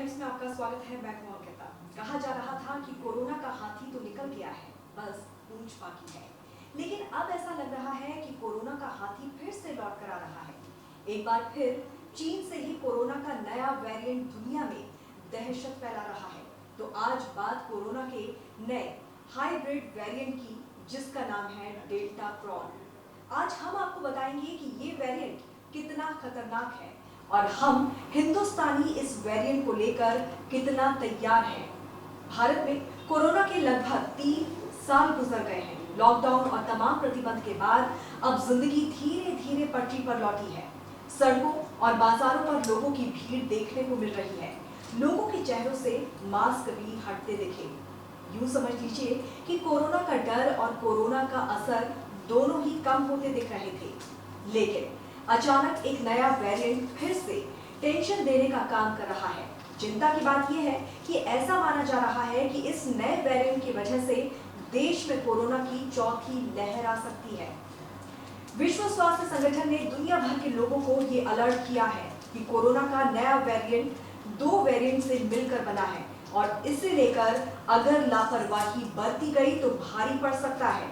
Times में आपका स्वागत है। मैं हूं अंकिता। कहा जा रहा था कि कोरोना का हाथी तो निकल गया है, बस पूंछ बाकी है। लेकिन अब ऐसा लग रहा है कि कोरोना का हाथी फिर से लौट कर आ रहा है। एक बार फिर चीन से ही कोरोना का नया वेरिएंट दुनिया में दहशत फैला रहा है। तो आज बात कोरोना के नए हाइब्रिड वेरिएंट की, जिसका नाम है डेल्टा क्रॉन। आज हम आपको बताएंगे कि ये वेरिएंट कितना खतरनाक है और हम हिंदुस्तानी इस वेरिएंट को लेकर कितना तैयार हैं। भारत में कोरोना के लगभग 3 साल गुजर गए हैं। लॉकडाउन और तमाम प्रतिबंध के बाद अब जिंदगी धीरे धीरे पटरी पर लौटी है। सड़कों और बाजारों पर लोगों की भीड़ देखने को मिल रही है। लोगों के चेहरों से मास्क भी हटते दिखे। यूं समझ लीजिए कि कोरोना का डर और कोरोना का असर दोनों ही कम होते दिख रहे थे। लेकिन अचानक एक नया वेरिएंट फिर से टेंशन देने का काम कर रहा है। चिंता की बात यह है कि ऐसा माना जा रहा है कि इस नए वेरिएंट की वजह से देश में कोरोना की चौथी लहर आ सकती है। विश्व स्वास्थ्य संगठन ने दुनिया भर के लोगों को ये अलर्ट किया है कि कोरोना का नया वेरिएंट 2 वेरिएंट से मिलकर बना है और इसे लेकर अगर लापरवाही बरती गई तो भारी पड़ सकता है।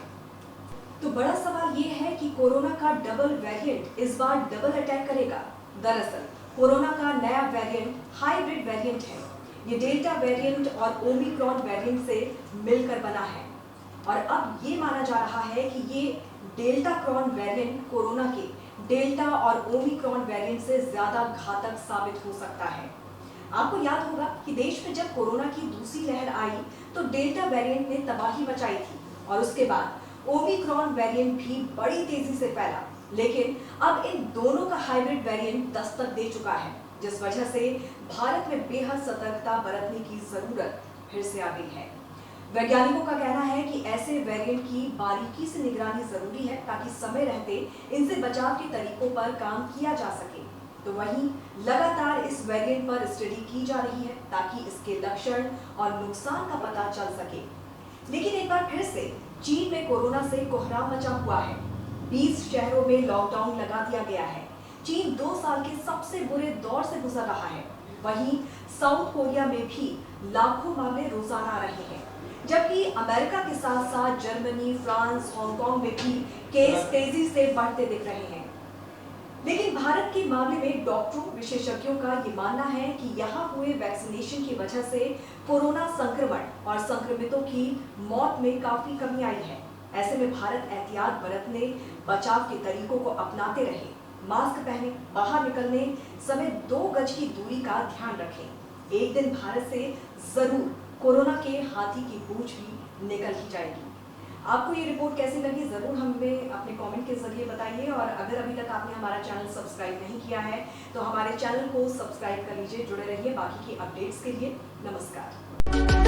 तो बड़ा सवाल ये है कि कोरोना का डबल वेरिएंट इस बार डबल अटैक करेगा। दरअसल कोरोना का नया वेरिएंट हाइब्रिड वेरिएंट है। ये डेल्टा वेरिएंट और ओमिक्रॉन वेरिएंट से मिलकर बना है और अब ये माना जा रहा है कि ये डेल्टा क्रॉन वेरिएंट कोरोना के डेल्टा और ओमिक्रॉन वेरिएंट से ज्यादा घातक साबित हो सकता है। आपको याद होगा कि देश में जब कोरोना की दूसरी लहर आई तो डेल्टा वेरिएंट ने तबाही मचाई थी और उसके बाद ओमिक्रॉन वेरिएंट भी बड़ी तेजी से फैला। लेकिन अब इन दोनों का हाइब्रिड वेरिएंट दस्तक दे चुका है, जिस वजह से भारत में बेहद सतर्कता बरतने की जरूरत फिर से आ गई है। वैज्ञानिकों का कहना है कि ऐसे वेरिएंट की बारीकी से निगरानी जरूरी है ताकि समय रहते इनसे बचाव के तरीकों पर काम किया जा सके। तो वहीं लगातार इस वेरिएंट पर स्टडी की जा रही है ताकि इसके लक्षण और नुकसान का पता चल सके। लेकिन एक बार फिर से चीन में कोरोना से कोहराम मचा हुआ है। 20 शहरों में लॉकडाउन लगा दिया गया है। चीन 2 साल के सबसे बुरे दौर से गुजर रहा है। वहीं साउथ कोरिया में भी लाखों मामले रोजाना आ रहे हैं, जबकि अमेरिका के साथ साथ जर्मनी, फ्रांस, हांगकांग में भी केस तेजी से बढ़ते दिख रहे हैं। लेकिन भारत के मामले में डॉक्टरों, विशेषज्ञों का ये मानना है कि यहाँ हुए वैक्सीनेशन की वजह से कोरोना संक्रमण और संक्रमितों की मौत में काफी कमी आई है। ऐसे में भारत एहतियात बरतने, बचाव के तरीकों को अपनाते रहे, मास्क पहने, बाहर निकलने समय 2 गज की दूरी का ध्यान रखें। एक दिन भारत से जरूर कोरोना के हाथी की पूंछ भी निकल ही जाएगी। आपको ये रिपोर्ट कैसी लगी जरूर हमें अपने कमेंट के जरिए बताइए और अगर अभी तक आपने हमारा चैनल सब्सक्राइब नहीं किया है तो हमारे चैनल को सब्सक्राइब कर लीजिए। जुड़े रहिए बाकी की अपडेट्स के लिए। नमस्कार।